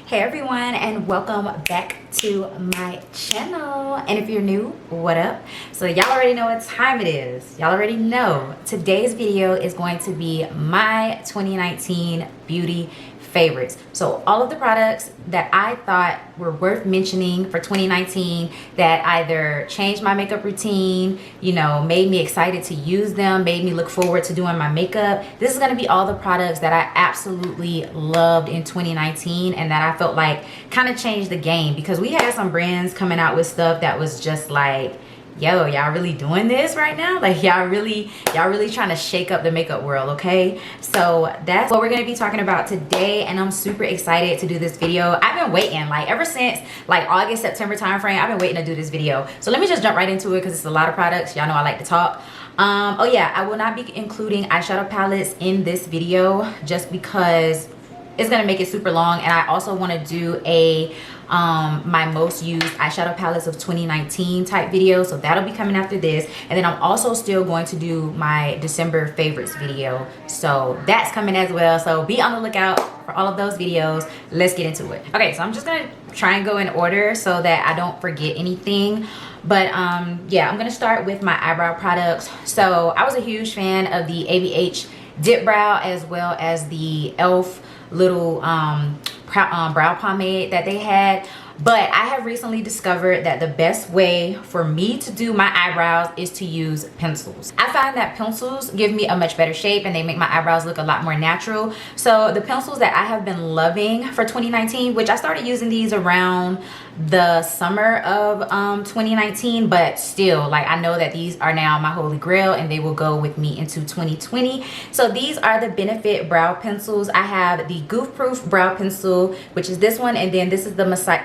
Hey everyone, and welcome back to my channel. And if you're new, what up? So y'all already know what time it is. Y'all already know today's video is going to be my 2019 beauty favorites. So all of the products that I thought were worth mentioning for 2019 that either changed my makeup routine, you know, made me excited to use them, made me look forward to doing my makeup. This is going to be all the products that I absolutely loved in 2019 and that I felt like kind of changed the game, because we had some brands coming out with stuff that was just like, yo, y'all really doing this right now? Like y'all really trying to shake up the makeup world, okay? So that's what we're gonna be talking about today, and I'm super excited to do this video. I've been waiting, like ever since like August, September timeframe, I've been waiting to do this video. So let me just jump right into it because it's a lot of products. Y'all know I like to talk. Oh yeah, I will not be including eyeshadow palettes in this video just because it's gonna make it super long, and I also want to do a my most used eyeshadow palettes of 2019 type video, so that'll be coming after this. And then I'm also still going to do my December favorites video, so that's coming as well, so be on the lookout for all of those videos. Let's get into it. Okay, so I'm just gonna try and go in order so that I don't forget anything. But yeah, I'm gonna start with my eyebrow products. So I was a huge fan of the ABH dip brow as well as the e.l.f. little brow pomade that they had, but I have recently discovered that the best way for me to do my eyebrows is to use pencils. I find that pencils give me a much better shape and they make my eyebrows look a lot more natural. So the pencils that I have been loving for 2019, which I started using these around the summer of 2019, but still, like, I know that these are now my holy grail and they will go with me into 2020. So these are the Benefit brow pencils. I have the Goof Proof brow pencil, which is this one, and then this is the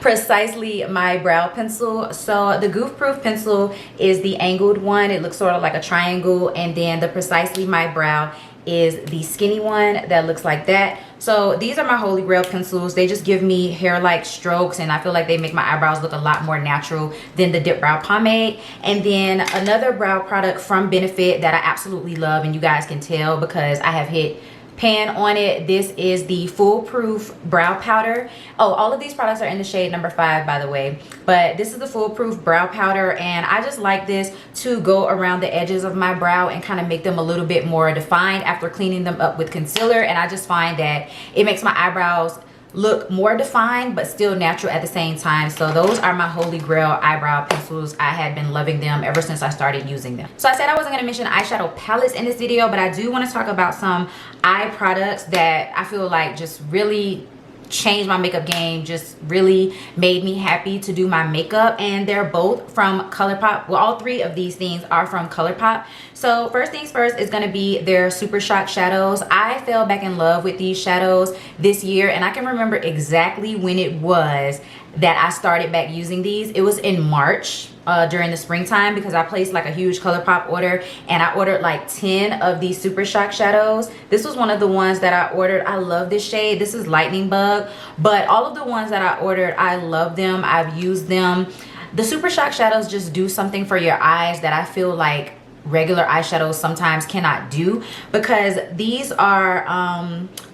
Precisely My brow pencil. So the Goof Proof pencil is the angled one. It looks sort of like a triangle, and then the Precisely My brow is the skinny one that looks like that. So these are my holy grail pencils. They just give me hair-like strokes, and I feel like they make my eyebrows look a lot more natural than the dip brow pomade. And then another brow product from Benefit that I absolutely love, and you guys can tell because I have hit pan on it, this is the Foolproof brow powder. Oh, all of these products are in the shade number 5, by the way, but this is the Foolproof brow powder, and I just like this to go around the edges of my brow and kind of make them a little bit more defined after cleaning them up with concealer. And I just find that it makes my eyebrows look more defined but still natural at the same time. So those are my holy grail eyebrow pencils. I had been loving them ever since I started using them. So I said I wasn't going to mention eyeshadow palettes in this video, but I do want to talk about some eye products that I feel like just really changed my makeup game, just really made me happy to do my makeup, and they're both from Colourpop. Well, all 3 of these things are from Colourpop. So first things first is going to be their Super Shock shadows. I fell back in love with these shadows this year, and I can remember exactly when it was that I started back using these. It was in March during the springtime, because I placed like a huge Colourpop order, and I ordered like 10 of these Super Shock shadows. This was one of the ones that I ordered. I love this shade. This is Lightning Bug, but all of the ones that I ordered, I love them. I've used them. The Super Shock shadows just do something for your eyes that I feel like regular eyeshadows sometimes cannot do, because these are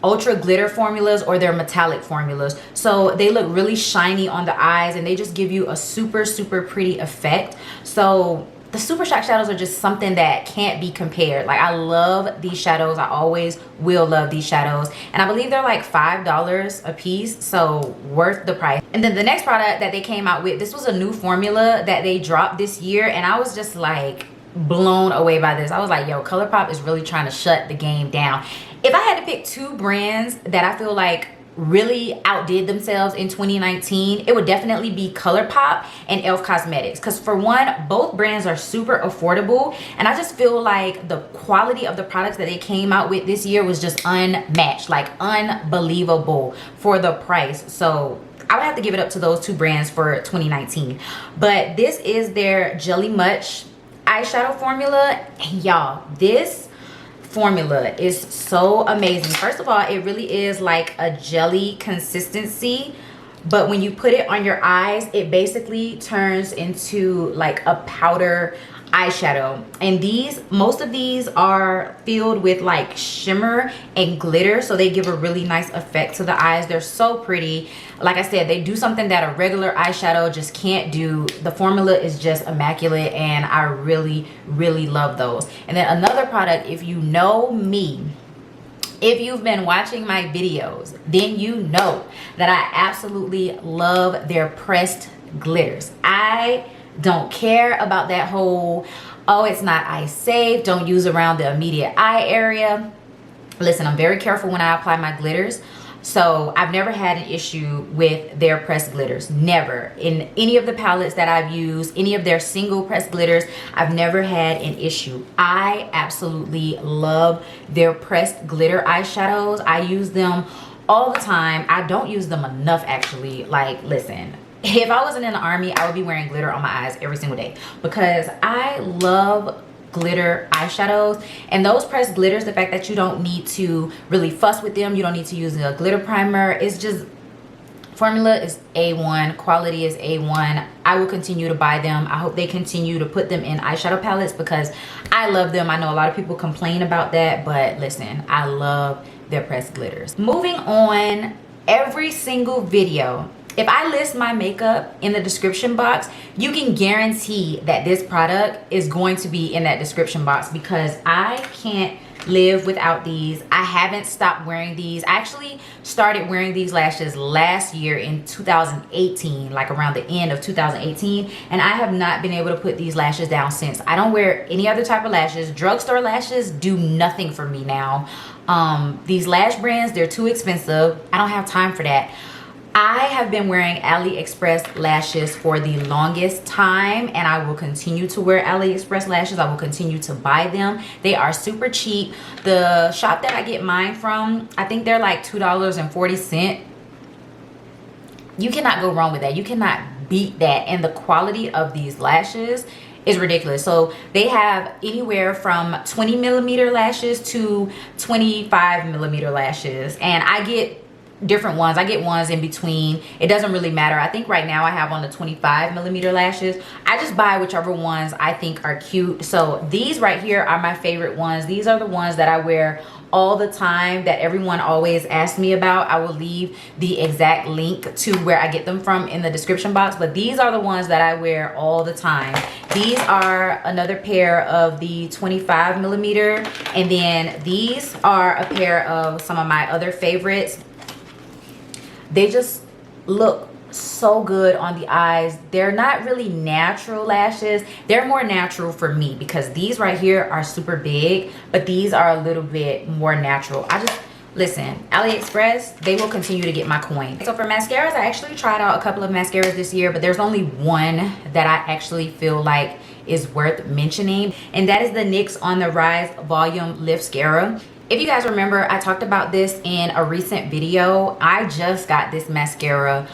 ultra glitter formulas, or they're metallic formulas, so they look really shiny on the eyes and they just give you a super pretty effect. So the Super Shock shadows are just something that can't be compared. Like, I love these shadows. I always will love these shadows, and I believe they're like $5 a piece, so worth the price. And then the next product that they came out with, this was a new formula that they dropped this year, and I was just like blown away by this. I was like, yo, Colourpop is really trying to shut the game down. If I had to pick 2 brands that I feel like really outdid themselves in 2019, it would definitely be Colourpop and e.l.f. Cosmetics, because for one, both brands are super affordable, and I just feel like the quality of the products that they came out with this year was just unmatched, like unbelievable for the price. So I would have to give it up to those 2 brands for 2019. But this is their Jelly Much eyeshadow formula, and y'all, this formula is so amazing. First of all, it really is like a jelly consistency, but when you put it on your eyes, it basically turns into like a powder eyeshadow, and most of these are filled with like shimmer and glitter, so they give a really nice effect to the eyes. They're so pretty. Like I said, they do something that a regular eyeshadow just can't do. The formula is just immaculate, and I really love those. And then another product, if you know me, if you've been watching my videos, then you know that I absolutely love their pressed glitters. I don't care about that whole, oh, it's not eye safe, don't use around the immediate eye area. Listen, I'm very careful when I apply my glitters, so I've never had an issue with their pressed glitters. Never. In any of the palettes that I've used, any of their single pressed glitters, I've never had an issue. I absolutely love their pressed glitter eyeshadows. I use them all the time. I don't use them enough, actually. Like, listen, if I wasn't in the army, I would be wearing glitter on my eyes every single day, because I love glitter eyeshadows. And those pressed glitters, the fact that you don't need to really fuss with them, you don't need to use a glitter primer, it's just, formula is A1, quality is A1. I will continue to buy them. I hope they continue to put them in eyeshadow palettes, because I love them. I know a lot of people complain about that, but listen, I love their pressed glitters. Moving on, every single video, if I list my makeup in the description box, you can guarantee that this product is going to be in that description box, because I can't live without these. I haven't stopped wearing these. I actually started wearing these lashes last year in 2018, like around the end of 2018, and I have not been able to put these lashes down since. I don't wear any other type of lashes. Drugstore lashes do nothing for me now. These lash brands, they're too expensive. I don't have time for that. I have been wearing AliExpress lashes for the longest time, and I will continue to wear AliExpress lashes. I will continue to buy them. They are super cheap. The shop that I get mine from, I think they're like $2.40. You cannot go wrong with that. You cannot beat that. And the quality of these lashes is ridiculous. So they have anywhere from 20mm lashes to 25mm lashes, and I get different ones. I get ones in between. It doesn't really matter. I think right now I have on the 25mm lashes. I just buy whichever ones I think are cute. So these right here are my favorite ones. These are the ones that I wear all the time, that everyone always asks me about. I will leave the exact link to where I get them from in the description box, but these are the ones that I wear all the time. These are another pair of the 25mm, and then these are a pair of some of my other favorites. They just look so good on the eyes. They're not really natural lashes. They're more natural for me, because these right here are super big, but these are a little bit more natural. Listen, AliExpress, they will continue to get my coin. So for mascaras, I actually tried out a couple of mascaras this year, but there's only one that I actually feel like is worth mentioning, and that is the NYX On The Rise Volume Lipscara. If you guys remember, I talked about this in a recent video. I just got this mascara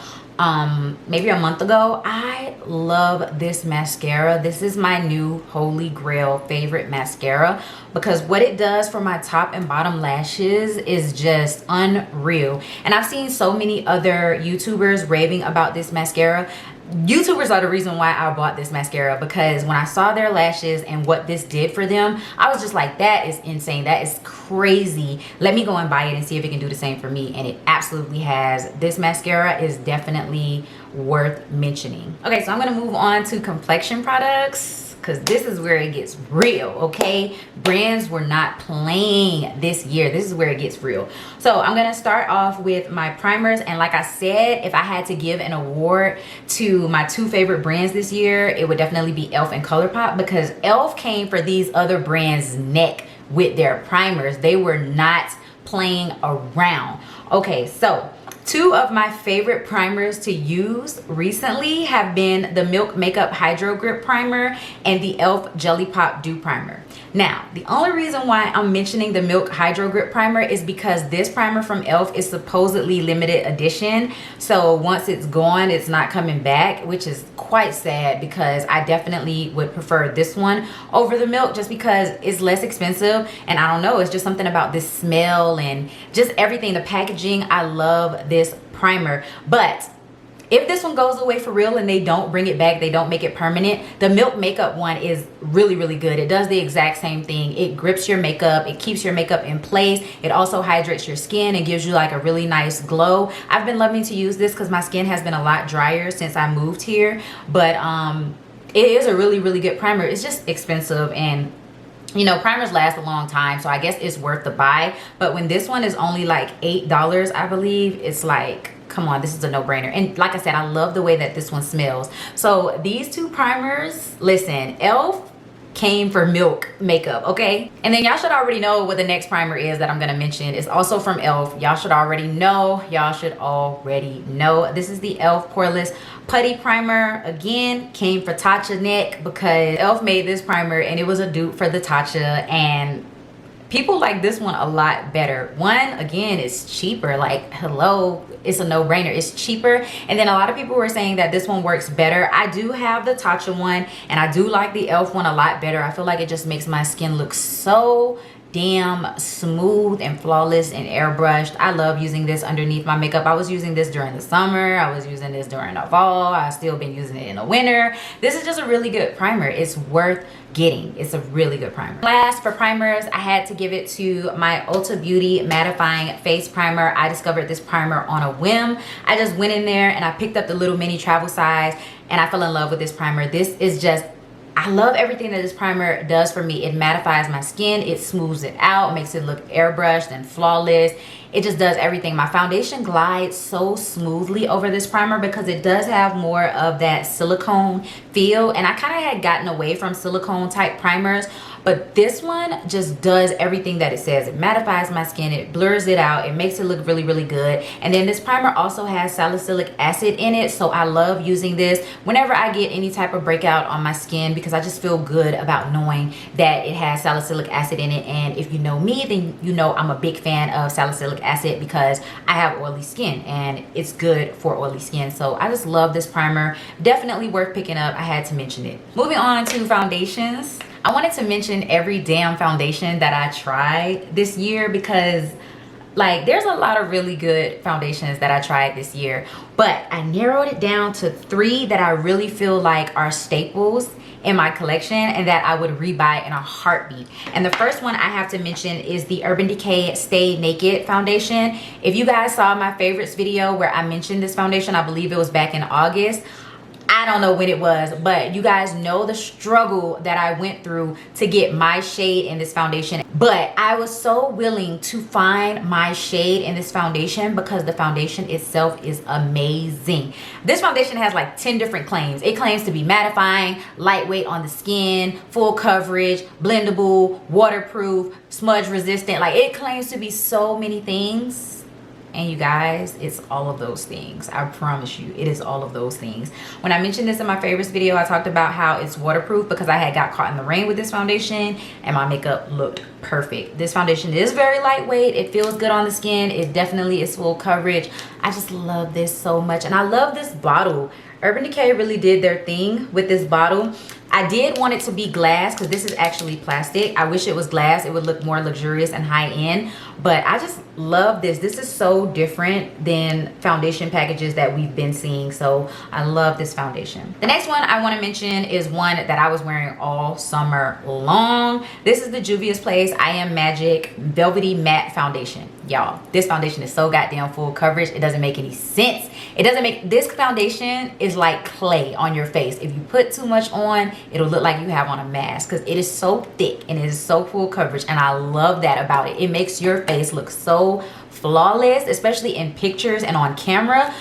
maybe a month ago. I love this mascara. This is my new holy grail favorite mascara, because what it does for my top and bottom lashes is just unreal. And I've seen so many other YouTubers raving about this mascara. YouTubers are the reason why I bought this mascara, because when I saw their lashes and what this did for them, I was just like, that is insane. That is crazy. Let me go and buy it and see if it can do the same for me. And it absolutely has. This mascara is definitely worth mentioning. Okay, so I'm gonna move on to complexion products, because this is where it gets real, okay? Brands were not playing this year. This is where it gets real. So I'm gonna start off with my primers, and like I said, if I had to give an award to my two favorite brands this year, it would definitely be e.l.f. and Colourpop, because e.l.f. came for these other brands' neck with their primers. They were not playing around. Okay, so two of my favorite primers to use recently have been the Milk Makeup Hydro Grip Primer and the e.l.f. Jelly Pop Dew Primer. Now, the only reason why I'm mentioning the Milk Hydro Grip Primer is because this primer from e.l.f. is supposedly limited edition. So once it's gone, it's not coming back, which is quite sad, because I definitely would prefer this one over the Milk, just because it's less expensive. And I don't know, it's just something about this smell and just everything, the packaging. I love this primer. But if this one goes away for real and they don't bring it back, they don't make it permanent, the Milk makeup one is really, really good. It does the exact same thing. It grips your makeup, it keeps your makeup in place, it also hydrates your skin and gives you like a really nice glow. I've been loving to use this because my skin has been a lot drier since I moved here, but it is a really, really good primer. It's just expensive, and you know, primers last a long time, so I guess it's worth the buy. But when this one is only like $8, I believe, it's like, come on, this is a no-brainer. And like I said, I love the way that this one smells. So these two primers, listen, Elf came for Milk makeup, okay? And then y'all should already know what the next primer is that I'm gonna mention. It's also from Elf. Y'all should already know. Y'all should already know. This is the Elf Poreless Putty Primer. Again, came for Tatcha neck because Elf made this primer and it was a dupe for the Tatcha, and people like this one a lot better. One, again, it's cheaper. Like, hello, it's a no-brainer. It's cheaper. And then a lot of people were saying that this one works better. I do have the Tatcha one, and I do like the Elf one a lot better. I feel like it just makes my skin look so damn smooth and flawless and airbrushed. I love using this underneath my makeup. I was using this during the summer. I was using this during the fall. I've still been using it in the winter. This is just a really good primer. It's worth getting. It's a really good primer. Last, for primers, I had to give it to my Ulta Beauty Mattifying Face Primer. I discovered this primer on a whim. I just went in there and I picked up the little mini travel size, and I fell in love with this primer. This is just, I love everything that this primer does for me. It mattifies my skin, it smooths it out, makes it look airbrushed and flawless. It just does everything. My foundation glides so smoothly over this primer because it does have more of that silicone feel, and I kind of had gotten away from silicone type primers, but this one just does everything that it says. It mattifies my skin, it blurs it out, it makes it look really, really good. And then this primer also has salicylic acid in it, so I love using this whenever I get any type of breakout on my skin because I just feel good about knowing that it has salicylic acid in it. And if you know me, then you know I'm a big fan of salicylic acid because I have oily skin and it's good for oily skin. So I just love this primer. Definitely worth picking up. I had to mention it. Moving on to foundations. I wanted to mention every damn foundation that I tried this year because like there's a lot of really good foundations that I tried this year, but I narrowed it down to 3 that I really feel like are staples in my collection and that I would rebuy in a heartbeat. And the first one I have to mention is the Urban Decay Stay Naked foundation. If you guys saw my favorites video where I mentioned this foundation, I believe it was back in August. I don't know when it was, but you guys know the struggle that I went through to get my shade in this foundation. But I was so willing to find my shade in this foundation because the foundation itself is amazing. This foundation has like 10 different claims. It claims to be mattifying, lightweight on the skin, full coverage, blendable, waterproof, smudge resistant. Like it claims to be so many things. And you guys, it's all of those things. I promise you, it is all of those things. When I mentioned this in my favorites video, I talked about how it's waterproof because I had got caught in the rain with this foundation and my makeup looked perfect. This foundation is very lightweight. It feels good on the skin. It definitely is full coverage. I just love this so much. And I love this bottle. Urban Decay really did their thing with this bottle. I did want it to be glass because this is actually plastic. I wish it was glass. It would look more luxurious and high-end. But I just love this. This is so different than foundation packages that we've been seeing. So I love this foundation. The next one I want to mention is one that I was wearing all summer long. This is the Juvia's Place I Am Magic Velvety Matte Foundation. Y'all, this foundation is so goddamn full coverage. It doesn't make any sense. It doesn't make, this foundation is like clay on your face. If you put too much on, it'll look like you have on a mask because it is so thick and it is so full coverage, and I love that about it. It makes your face look so flawless, especially in pictures and on camera.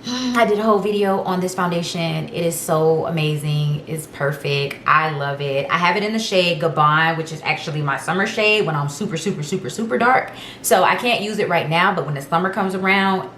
I did a whole video on this foundation. It is so amazing. It's perfect. I love it. I have it in the shade Gabon, which is actually my summer shade when I'm super, super, super, super dark. So I can't use it right now, but when the summer comes around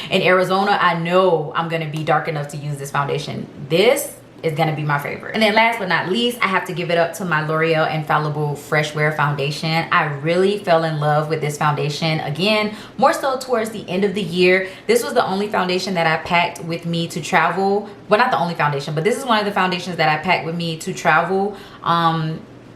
in Arizona, I know I'm gonna be dark enough to use this foundation. This is gonna be my favorite. And then last but not least, I have to give it up to my L'Oreal Infallible Fresh Wear Foundation. I really fell in love with this foundation. Again, more so towards the end of the year. This was the only foundation that I packed with me to travel. Well, not the only foundation, but this is one of the foundations that I packed with me to travel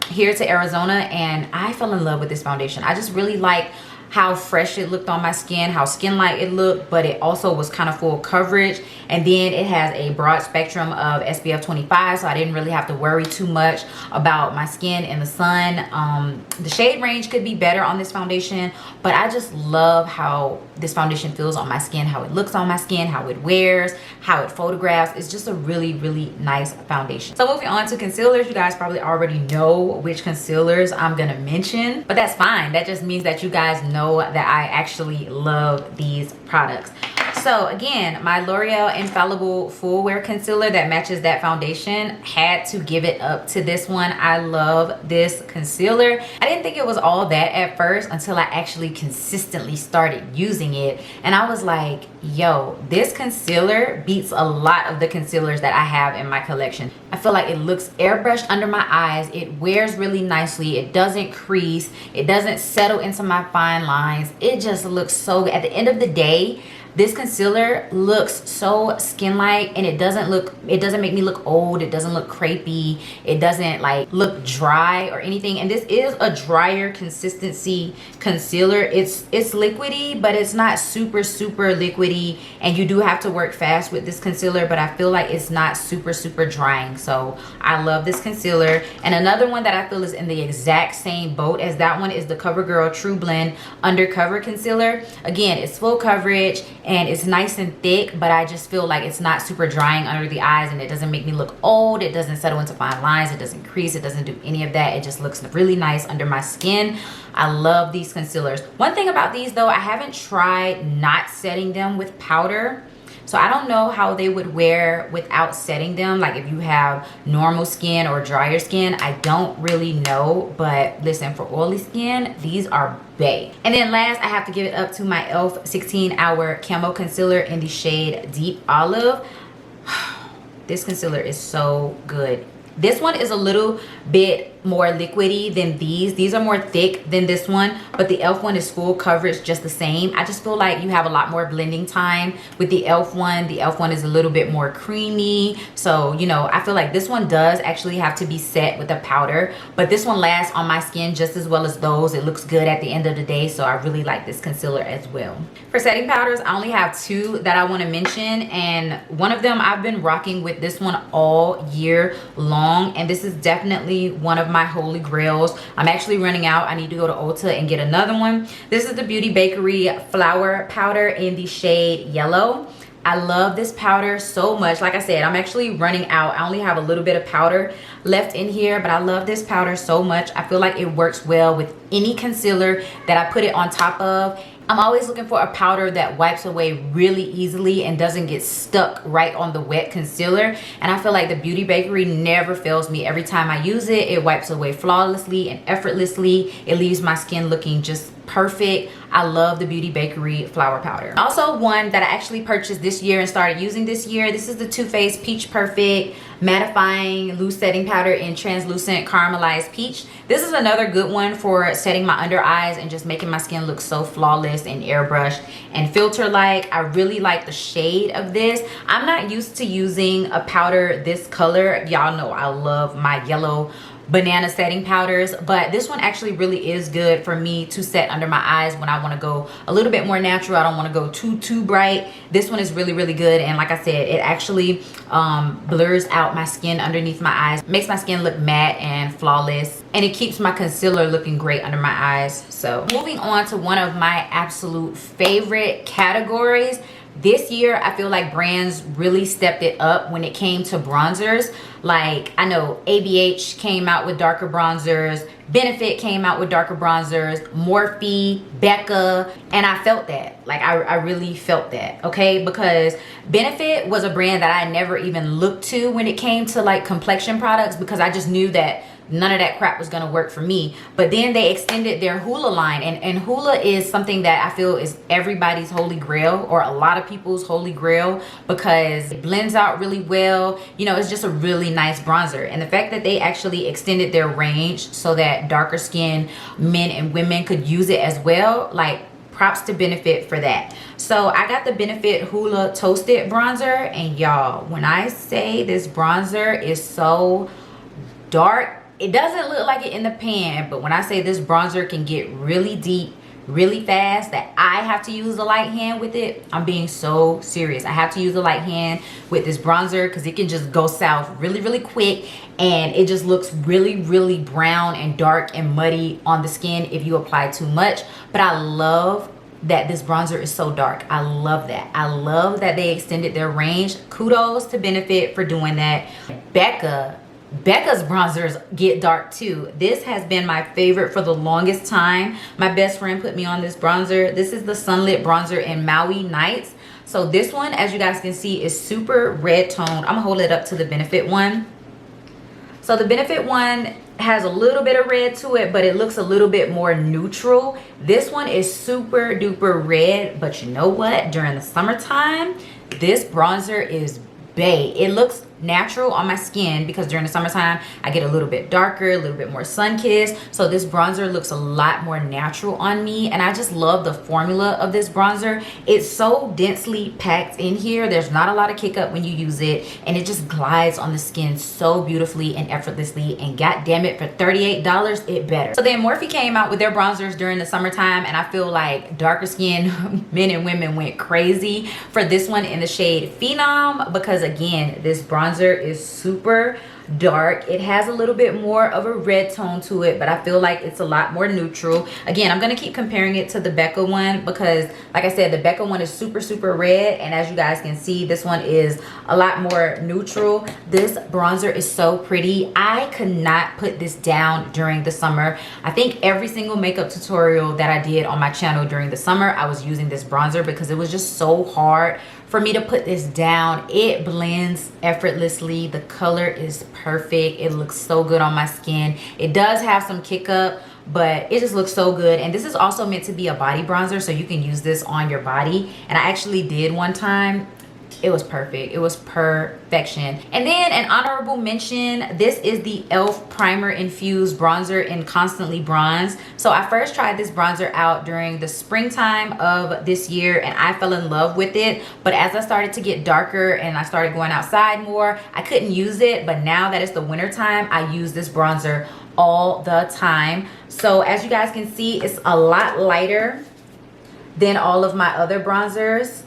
here to Arizona, and I fell in love with this foundation. I just really like how fresh it looked on my skin, how skin light it looked, but it also was kind of full coverage. And then it has a broad spectrum of SPF 25, so I didn't really have to worry too much about my skin in the sun. The shade range could be better on this foundation, but I just love how this foundation feels on my skin, how it looks on my skin, how it wears, how it photographs. It's just a really, really nice foundation. So moving on to concealers, you guys probably already know which concealers I'm gonna mention, but that's fine. That just means that you guys know that I actually love these products. So again, my L'Oreal Infallible Full Wear Concealer that matches that foundation, had to give it up to this one. I love this concealer. I didn't think it was all that at first until I actually consistently started using it. And I was like, yo, this concealer beats a lot of the concealers that I have in my collection. I feel like it looks airbrushed under my eyes. It wears really nicely. It doesn't crease. It doesn't settle into my fine lines. It just looks so good. At the end of the day, this concealer looks so skin-like, and it doesn't make me look old. It doesn't look crepey. It doesn't like look dry or anything. And this is a drier consistency concealer. It's liquidy, but it's not super liquidy, and you do have to work fast with this concealer, but I feel like it's not super drying. So I love this concealer. And another one that I feel is in the exact same boat as that one is the CoverGirl True Blend Undercover Concealer. Again, it's full coverage and it's nice and thick, but I just feel like it's not super drying under the eyes, and it doesn't make me look old. It doesn't settle into fine lines. It doesn't crease. It doesn't do any of that. It just looks really nice under my skin. I love these concealers. One thing about these though, I haven't tried not setting them with powder. So I don't know how they would wear without setting them. Like if you have normal skin or drier skin, I don't really know. But listen, for oily skin, these are bae. And then last, I have to give it up to my e.l.f. 16-Hour Camo Concealer in the shade Deep Olive. This concealer is so good. This one is a little bit more liquidy than these. These are more thick than this one, but the e.l.f. one is full coverage just the same. I just feel like you have a lot more blending time with the e.l.f. one. The e.l.f. one is a little bit more creamy. So, you know, I feel like this one does actually have to be set with a powder, but this one lasts on my skin just as well as those. It looks good at the end of the day, so I really like this concealer as well. For setting powders, I only have two that I want to mention, and one of them I've been rocking with this one all year long, and this is definitely one of my holy grails. I'm actually running out. I need to go to Ulta and get another one. This is the Beauty Bakery Flower Powder in the shade Yellow. I love this powder so much. Like I said, I'm actually running out. I only have a little bit of powder left in here, but I love this powder so much. I feel like it works well with any concealer that I put it on top of. I'm always looking for a powder that wipes away really easily and doesn't get stuck right on the wet concealer. And I feel like the Beauty Bakery never fails me. Every time I use it, it wipes away flawlessly and effortlessly. It leaves my skin looking just perfect. I love the Beauty Bakery Flower Powder. Also one that I actually purchased this year and started using this year. This is the Too Faced Peach Perfect Mattifying Loose Setting Powder in Translucent Caramelized Peach. This is another good one for setting my under eyes and just making my skin look so flawless and airbrushed and filter-like. I really like the shade of this. I'm not used to using a powder this color. Y'all know I love my yellow banana setting powders, but this one actually really is good for me to set under my eyes when I want to go a little bit more natural. I don't want to go too bright. This one is really good, and like I said, it actually blurs out my skin underneath my eyes, makes my skin look matte and flawless, and it keeps my concealer looking great under my eyes. So moving on to one of my absolute favorite categories. This year, I feel like brands really stepped it up when it came to bronzers. Like, I know ABH came out with darker bronzers, Benefit came out with darker bronzers, Morphe, Becca, and I felt that. Like, I really felt that, okay? Because Benefit was a brand that I never even looked to when it came to, like, complexion products, because I just knew that none of that crap was gonna work for me. But then they extended their Hoola line, and Hoola is something that I feel is everybody's holy grail, or a lot of people's holy grail, because it blends out really well. You know, it's just a really nice bronzer. And the fact that they actually extended their range so that darker skinned men and women could use it as well, like, props to Benefit for that. So I got the Benefit Hoola Toasted Bronzer, and y'all, when I say this bronzer is so dark, it doesn't look like it in the pan, but when I say this bronzer can get really deep really fast that I have to use the light hand with it. I'm being so serious. I have to use the light hand with this bronzer because it can just go south really, really quick, and it just looks really, really brown and dark and muddy on the skin if you apply too much. But I love that this bronzer is so dark. I love that. I love that they extended their range. Kudos to Benefit for doing that. Becca's bronzers get dark too. This has been my favorite for the longest time. My best friend put me on this bronzer. This is the Sunlit Bronzer in Maui Nights. So this one, as you guys can see, is super red toned. I'm gonna hold it up to the Benefit one. So the Benefit one has a little bit of red to it, but it looks a little bit more neutral. This one is super duper red, but you know what? During the summertime, this bronzer is bae. It looks natural on my skin because during the summertime I get a little bit darker, a little bit more sun-kissed, so this bronzer looks a lot more natural on me, and I just love the formula of this bronzer. It's so densely packed in here. There's not a lot of kick up when you use it, and it just glides on the skin so beautifully and effortlessly, and god damn it, for $38 it better. So then Morphe came out with their bronzers during the summertime, and I feel like darker skin men and women went crazy for this one in the shade Phenom, because again, this bronzer is super dark. It has a little bit more of a red tone to it, but I feel like it's a lot more neutral. Again, I'm gonna keep comparing it to the Becca one because, like I said, the Becca one is super red, and as you guys can see, this one is a lot more neutral. This bronzer is so pretty. I could not put this down during the summer. I think every single makeup tutorial that I did on my channel during the summer, I was using this bronzer because it was just so hard for me to put this down. It blends effortlessly. The color is perfect. It looks so good on my skin. It does have some kick up, but it just looks so good. And this is also meant to be a body bronzer, so you can use this on your body. And I actually did one time. It was perfect. It was perfection. And then an honorable mention, this is the e.l.f. primer infused bronzer in Constantly Bronze. So I first tried this bronzer out during the springtime of this year, and I fell in love with it. But as I started to get darker and I started going outside more, I couldn't use it. But now that it's the winter time, I use this bronzer all the time. So as you guys can see, it's a lot lighter than all of my other bronzers.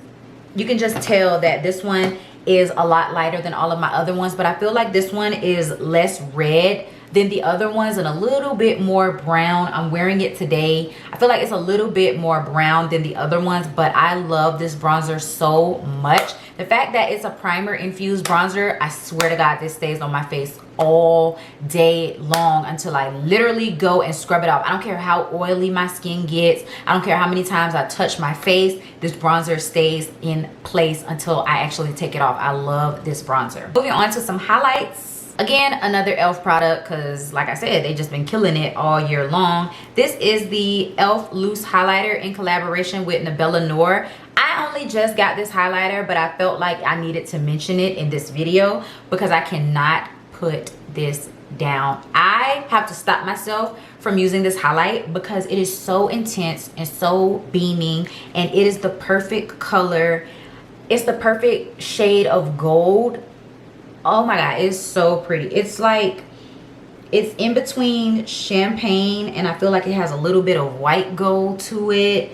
You can just tell that this one is a lot lighter than all of my other ones, but I feel like this one is less red than the other ones and a little bit more brown. I'm wearing it today. I feel like it's a little bit more brown than the other ones, but I love this bronzer so much. The fact that it's a primer infused bronzer, I swear to God, this stays on my face all day long until I literally go and scrub it off. I don't care how oily my skin gets. I don't care how many times I touch my face. This bronzer stays in place until I actually take it off. I love this bronzer. Moving on to some highlights. Again, another e.l.f. product because, like I said, they just been killing it all year long. This is the e.l.f. Loose Highlighter in collaboration with Nabella Noor. I only just got this highlighter, but I felt like I needed to mention it in this video because I cannot put this down. I have to stop myself from using this highlight because it is so intense and so beaming, and it is the perfect color. It's the perfect shade of gold. Oh my God, it's so pretty. It's like, it's in between champagne and I feel like it has a little bit of white gold to it.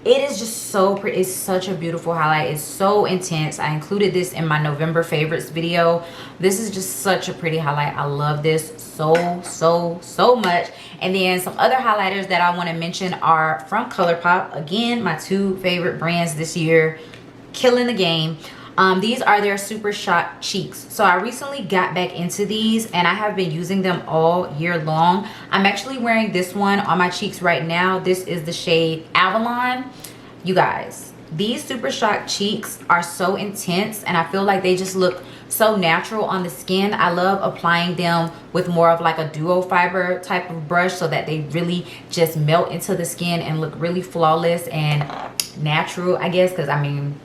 It is just so pretty. It's such a beautiful highlight. It's so intense. I included this in my November favorites video. This is just such a pretty highlight. I love this so much. And then some other highlighters that I want to mention are from Colourpop. Again, my two favorite brands this year, killing the game. These are their Super Shot Cheeks. So I recently got back into these and I have been using them all year long. I'm actually wearing this one on my cheeks right now. This is the shade Avalon. You guys, these Super Shot Cheeks are so intense and I feel like they just look so natural on the skin. I love applying them with more of like a duo fiber type of brush so that they really just melt into the skin and look really flawless and natural, I guess, because I mean,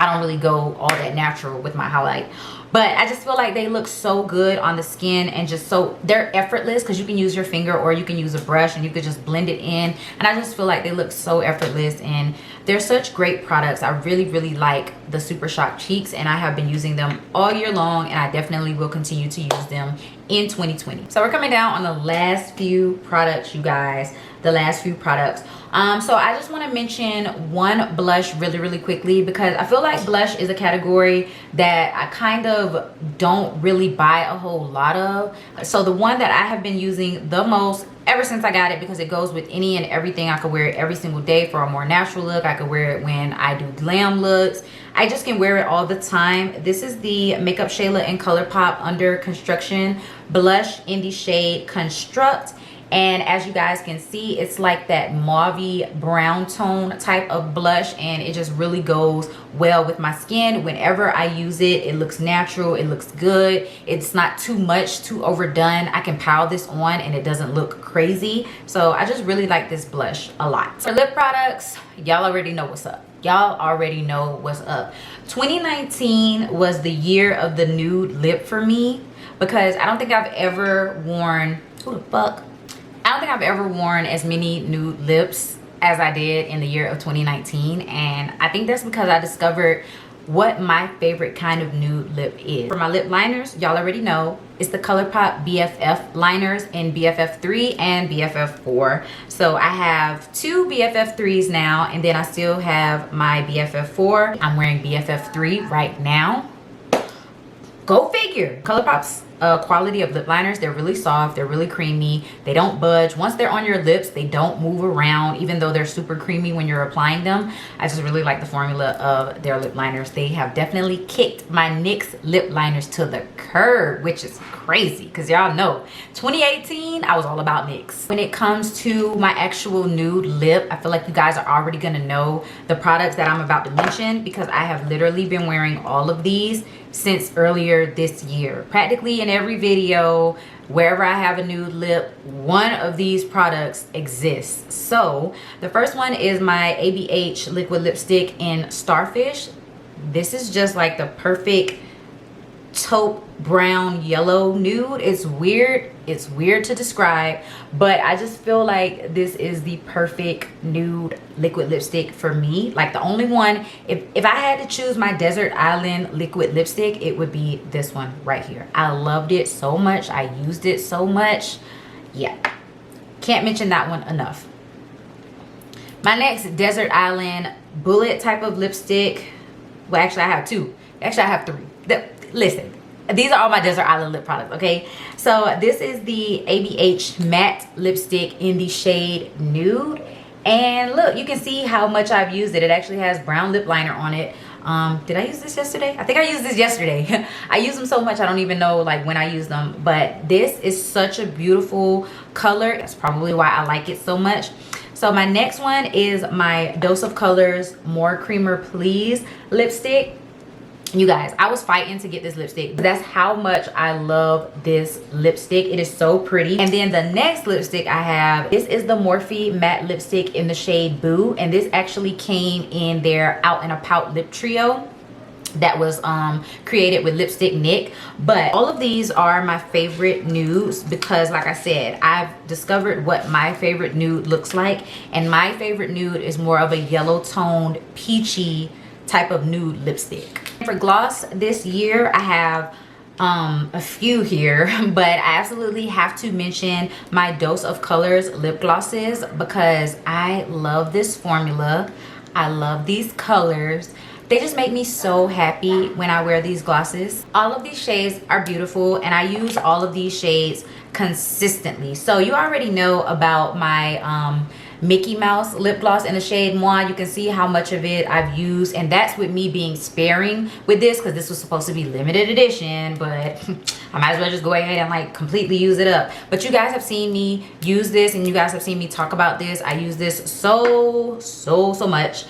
I don't really go all that natural with my highlight, but I just feel like they look so good on the skin and just so they're effortless because you can use your finger or you can use a brush and you could just blend it in, and I just feel like they look so effortless and they're such great products. I really like the Super Shock Cheeks and I have been using them all year long, and I definitely will continue to use them in 2020. So we're coming down on the last few products, you guys. The last few products. So I just want to mention one blush really quickly, because I feel like blush is a category that I kind of don't really buy a whole lot of. So the one that I have been using the most ever since I got it, because it goes with any and everything. I could wear it every single day for a more natural look. I could wear it when I do glam looks. I just can wear it all the time. This is the Makeup Shayla and Colourpop Under Construction blush in the shade Construct. And as you guys can see, it's like that mauve brown tone type of blush, and it just really goes well with my skin. Whenever I use it, it looks natural, it looks good, it's not too much, too overdone. I can pile this on and it doesn't look crazy. So I just really like this blush a lot. For lip products, y'all already know what's up. Y'all already know what's up. 2019 was the year of the nude lip for me, because I don't think I've ever worn, who the fuck? I don't think I've ever worn as many nude lips as I did in the year of 2019. And I think that's because I discovered what my favorite kind of nude lip is. For my lip liners, y'all already know, it's the Colourpop BFF liners in BFF 3 and BFF 4. So I have two BFF 3s now, and then I still have my BFF 4. I'm wearing BFF 3 right now. Go figure. Colourpop's quality of lip liners, they're really soft, they're really creamy, they don't budge. Once they're on your lips, they don't move around, even though they're super creamy when you're applying them. I just really like the formula of their lip liners. They have definitely kicked my NYX lip liners to the curb, which is crazy, because y'all know 2018 I was all about NYX. When it comes to my actual nude lip, I feel like you guys are already gonna know the products that I'm about to mention, because I have literally been wearing all of these since earlier this year. Practically in every video, wherever I have a nude lip, one of these products exists. So the first one is my ABH liquid lipstick in Starfish. This is just like the perfect taupe brown yellow nude. It's weird to describe, but I just feel like this is the perfect nude liquid lipstick for me. Like the only one, if I had to choose my desert island liquid lipstick, it would be this one right here. I loved it so much, I used it so much. Yeah, can't mention that one enough. My next desert island bullet type of lipstick, well actually I have two, actually I have three. Listen, these are all my desert island lip products, okay? So this is the ABH matte lipstick in the shade Nude, and look, you can see how much I've used it. It actually has brown lip liner on it. Did I use this yesterday? I think I used this yesterday. I use them so much I don't even know like when I use them, but this is such a beautiful color. That's probably why I like it so much. So my next one is my Dose of Colors More Creamer Please lipstick. You guys, I was fighting to get this lipstick. That's how much I love this lipstick. It is so pretty. And then the next lipstick I have, this is the Morphe matte lipstick in the shade Boo, and this actually came in their Out and About lip trio that was created with Lipstick Nick. But all of these are my favorite nudes because, like I said, I've discovered what my favorite nude looks like, and my favorite nude is more of a yellow toned peachy type of nude lipstick. For gloss this year, I have a few here, but I absolutely have to mention my Dose of Colors lip glosses because I love this formula. I love these colors. They just make me so happy when I wear these glosses. All of these shades are beautiful, and I use all of these shades consistently. So you already know about my Mickey Mouse lip gloss in the shade Moi. You can see how much of it I've used, and that's with me being sparing with this because this was supposed to be limited edition, but I might as well just go ahead and like completely use it up. But you guys have seen me use this, and you guys have seen me talk about this. I use this so much.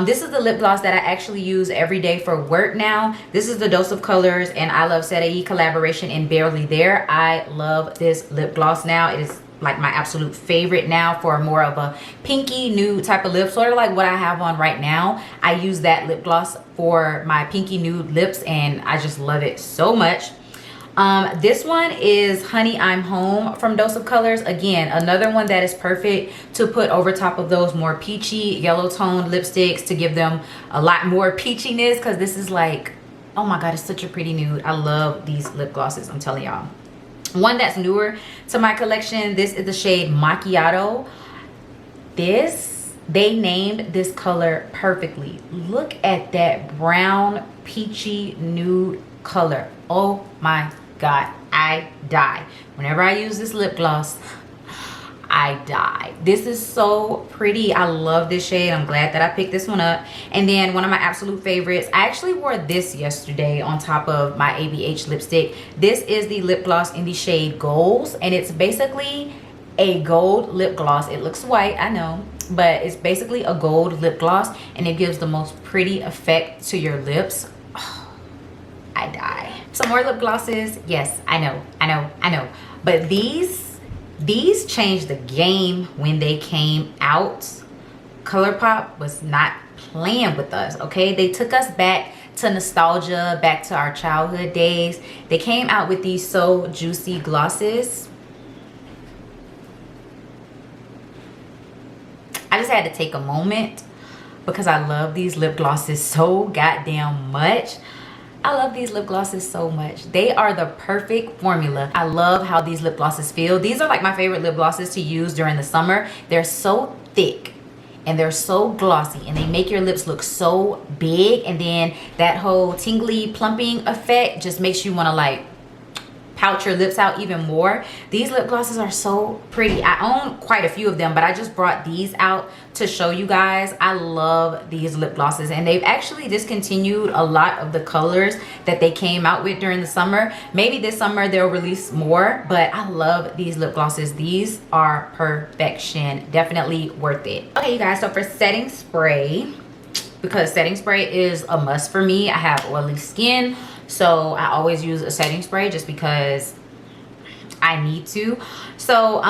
This is the lip gloss that I actually use every day for work now. This is the Dose of Colors and I Love Sadie collaboration in Barely There. I love this lip gloss now. It is like my absolute favorite now for more of a pinky nude type of lip, sort of like what I have on right now. I use that lip gloss for my pinky nude lips, and I just love it so much. This one is Honey I'm Home from Dose of Colors. Again, another one that is perfect to put over top of those more peachy yellow toned lipsticks to give them a lot more peachiness, because this is like, oh my god, it's such a pretty nude. I love these lip glosses, I'm telling y'all. One that's newer to my collection, this is the shade Macchiato. This They named this color perfectly. Look at that brown peachy nude color. Oh my god, I die. Whenever I use this lip gloss, I die. This is so pretty. I love this shade. I'm glad that I picked this one up. And then one of my absolute favorites, I actually wore this yesterday on top of my ABH lipstick. This is the lip gloss in the shade Golds, and it's basically a gold lip gloss. It looks white, I know, but it's basically a gold lip gloss, and it gives the most pretty effect to your lips. Oh, I die. Some more lip glosses. Yes, I know. But these changed the game when they came out. Colourpop was not playing with us, okay? They took us back to nostalgia, back to our childhood days. They came out with these So Juicy glosses. I just had to take a moment because I love these lip glosses so goddamn much. I love these lip glosses so much. They are the perfect formula. I love how these lip glosses feel. These are like my favorite lip glosses to use during the summer. They're so thick and they're so glossy, and they make your lips look so big, and then that whole tingly plumping effect just makes you want to like pout your lips out even more. These lip glosses are so pretty. I own quite a few of them, but I just brought these out to show you guys. I love these lip glosses, and they've actually discontinued a lot of the colors that they came out with during the summer. Maybe this summer they'll release more, but I love these lip glosses. These are perfection. Definitely worth it. Okay, you guys, so for setting spray, because setting spray is a must for me. I have oily skin, so I always use a setting spray just because I need to. So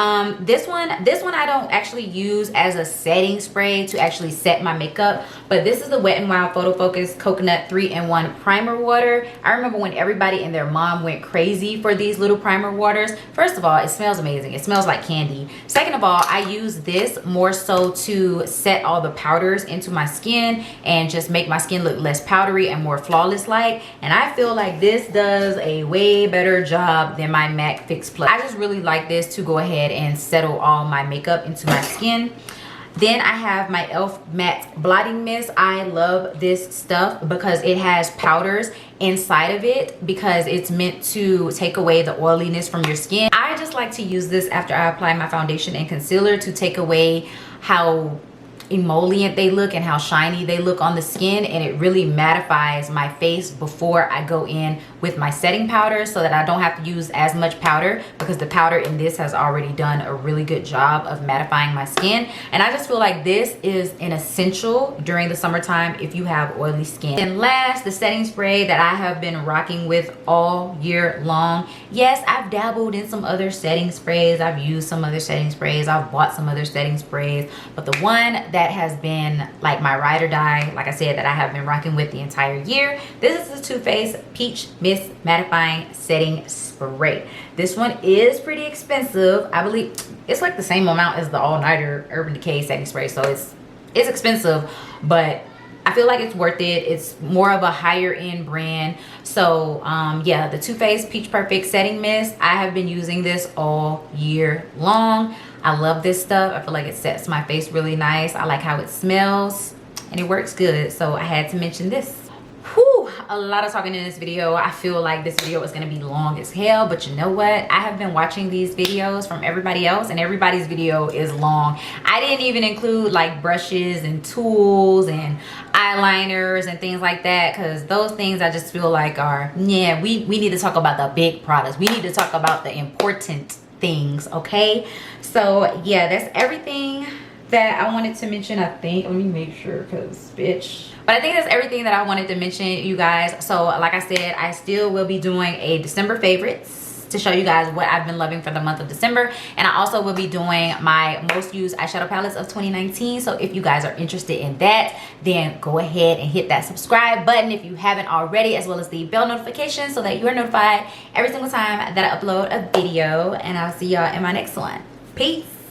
this one I don't actually use as a setting spray to actually set my makeup, but this is the Wet n Wild Photo Focus Coconut 3-in-1 Primer Water. I remember when everybody and their mom went crazy for these little primer waters. First of all, it smells amazing. It smells like candy. Second of all, I use this more so to set all the powders into my skin and just make my skin look less powdery and more flawless like. And I feel like this does a way better job than my MAC Fix Plus. I just really like this to go ahead and settle all my makeup into my skin. Then I have my e.l.f. matte blotting mist. I love this stuff because it has powders inside of it, because it's meant to take away the oiliness from your skin. I just like to use this after I apply my foundation and concealer to take away how emollient they look and how shiny they look on the skin, and it really mattifies my face before I go in with my setting powder, so that I don't have to use as much powder, because the powder in this has already done a really good job of mattifying my skin. And I just feel like this is an essential during the summertime if you have oily skin. And last, the setting spray that I have been rocking with all year long. Yes, I've dabbled in some other setting sprays, I've used some other setting sprays, I've bought some other setting sprays, but the one that has been like my ride or die, like I said, that I have been rocking with the entire year, this is the Too Faced Peach Mist Mattifying Setting Spray. This one is pretty expensive. I believe it's like the same amount as the All Nighter Urban Decay setting spray, so it's expensive, but I feel like it's worth it. It's more of a higher end brand. So yeah, the Too Faced Peach Perfect Setting Mist, I have been using this all year long. I love this stuff. I feel like it sets my face really nice. I like how it smells and it works good, so I had to mention this. Whew, a lot of talking in this video. I feel like this video is going to be long as hell, but you know what? I have been watching these videos from everybody else, and everybody's video is long. I didn't even include like brushes and tools and eyeliners and things like that, because those things I just feel like are, yeah, we need to talk about the big products. We need to talk about the important things, okay? So yeah, that's everything that I wanted to mention, I think. Let me make sure, because bitch. But I think that's everything that I wanted to mention, you guys. So like I said, I still will be doing a December favorites to show you guys what I've been loving for the month of December, and I also will be doing my most used eyeshadow palettes of 2019. So if you guys are interested in that, then go ahead and hit that subscribe button if you haven't already, as well as the bell notification, so that you are notified every single time that I upload a video. And I'll see y'all in my next one. Peace.